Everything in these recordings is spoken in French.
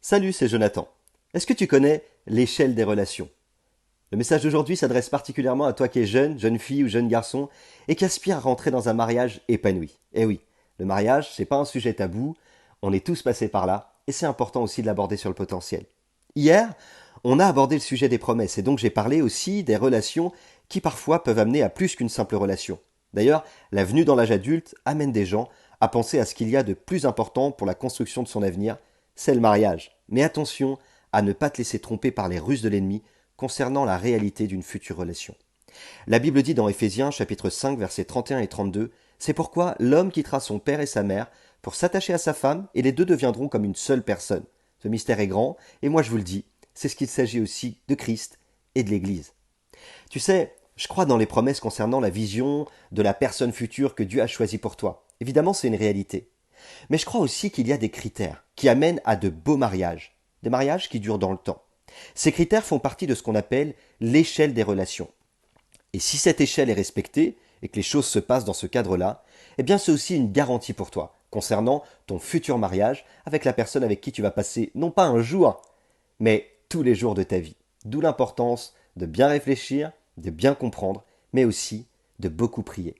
Salut, c'est Jonathan. Est-ce que tu connais l'échelle des relations? Le message d'aujourd'hui s'adresse particulièrement à toi qui es jeune fille ou jeune garçon, et qui aspire à rentrer dans un mariage épanoui. Eh oui, le mariage, c'est pas un sujet tabou, on est tous passés par là, et c'est important aussi de l'aborder sur le potentiel. Hier, on a abordé le sujet des promesses, et donc j'ai parlé aussi des relations qui parfois peuvent amener à plus qu'une simple relation. D'ailleurs, la venue dans l'âge adulte amène des gens à penser à ce qu'il y a de plus important pour la construction de son avenir, c'est le mariage. Mais attention à ne pas te laisser tromper par les ruses de l'ennemi concernant la réalité d'une future relation. La Bible dit dans Éphésiens chapitre 5 versets 31 et 32, c'est pourquoi l'homme quittera son père et sa mère pour s'attacher à sa femme et les deux deviendront comme une seule personne. Ce mystère est grand et moi je vous le dis, c'est ce qu'il s'agit aussi de Christ et de l'Église. Tu sais, je crois dans les promesses concernant la vision de la personne future que Dieu a choisie pour toi. Évidemment, c'est une réalité. Mais je crois aussi qu'il y a des critères qui amènent à de beaux mariages, des mariages qui durent dans le temps. Ces critères font partie de ce qu'on appelle l'échelle des relations. Et si cette échelle est respectée et que les choses se passent dans ce cadre-là, eh bien c'est aussi une garantie pour toi concernant ton futur mariage avec la personne avec qui tu vas passer non pas un jour, mais tous les jours de ta vie. D'où l'importance de bien réfléchir, de bien comprendre, mais aussi de beaucoup prier.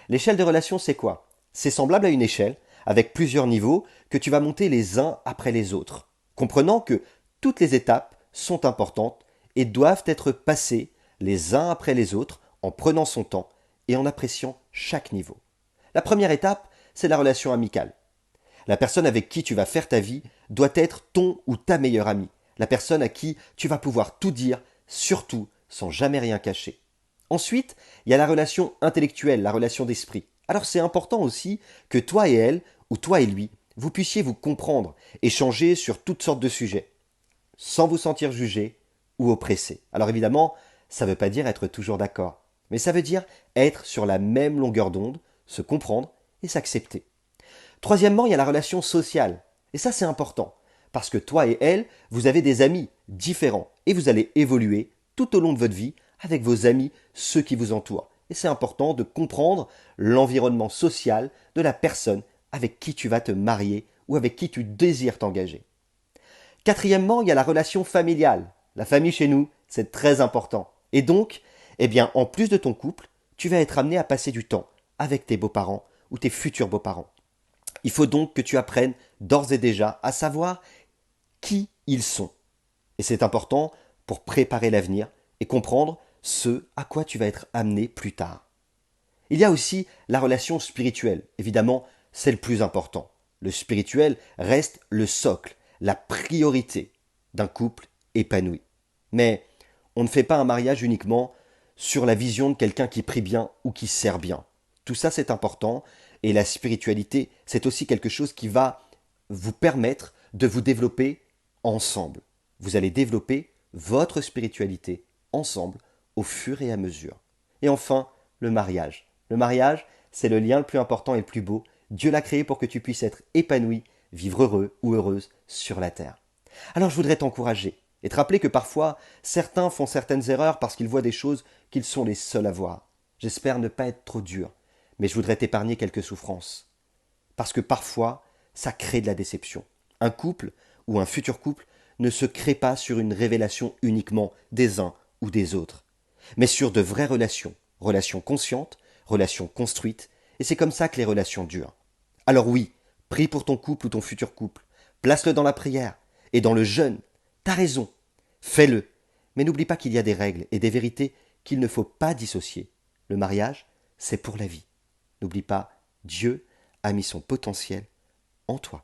L'échelle des relations, c'est quoi? C'est semblable à une échelle, avec plusieurs niveaux, que tu vas monter les uns après les autres, comprenant que toutes les étapes sont importantes et doivent être passées les uns après les autres en prenant son temps et en appréciant chaque niveau. La première étape, c'est la relation amicale. La personne avec qui tu vas faire ta vie doit être ton ou ta meilleure amie, la personne à qui tu vas pouvoir tout dire, surtout sans jamais rien cacher. Ensuite, il y a la relation intellectuelle, la relation d'esprit. Alors c'est important aussi que toi et elle, ou toi et lui, vous puissiez vous comprendre, échanger sur toutes sortes de sujets, sans vous sentir jugé ou oppressé. Alors évidemment, ça ne veut pas dire être toujours d'accord, mais ça veut dire être sur la même longueur d'onde, se comprendre et s'accepter. Troisièmement, il y a la relation sociale. Et ça, c'est important. Parce que toi et elle, vous avez des amis différents. Et vous allez évoluer tout au long de votre vie avec vos amis, ceux qui vous entourent. Et c'est important de comprendre l'environnement social de la personne avec qui tu vas te marier ou avec qui tu désires t'engager. Quatrièmement, il y a la relation familiale. La famille chez nous, c'est très important. Et donc, eh bien, en plus de ton couple, tu vas être amené à passer du temps avec tes beaux-parents ou tes futurs beaux-parents. Il faut donc que tu apprennes d'ores et déjà à savoir qui ils sont. Et c'est important pour préparer l'avenir et comprendre ce à quoi tu vas être amené plus tard. Il y a aussi la relation spirituelle. Évidemment, c'est le plus important. Le spirituel reste le socle, la priorité d'un couple épanoui. Mais on ne fait pas un mariage uniquement sur la vision de quelqu'un qui prie bien ou qui sert bien. Tout ça, c'est important. Et la spiritualité, c'est aussi quelque chose qui va vous permettre de vous développer ensemble. Vous allez développer votre spiritualité ensemble au fur et à mesure. Et enfin, le mariage. Le mariage, c'est le lien le plus important et le plus beau. Dieu l'a créé pour que tu puisses être épanoui, vivre heureux ou heureuse sur la terre. Alors je voudrais t'encourager et te rappeler que parfois, certains font certaines erreurs parce qu'ils voient des choses qu'ils sont les seuls à voir. J'espère ne pas être trop dur, mais je voudrais t'épargner quelques souffrances. Parce que parfois, ça crée de la déception. Un couple ou un futur couple ne se crée pas sur une révélation uniquement des uns ou des autres, mais sur de vraies relations, relations conscientes, relations construites, et c'est comme ça que les relations durent. Alors oui, prie pour ton couple ou ton futur couple, place-le dans la prière et dans le jeûne. T'as raison, fais-le, mais n'oublie pas qu'il y a des règles et des vérités qu'il ne faut pas dissocier. Le mariage, c'est pour la vie. N'oublie pas, Dieu a mis son potentiel en toi.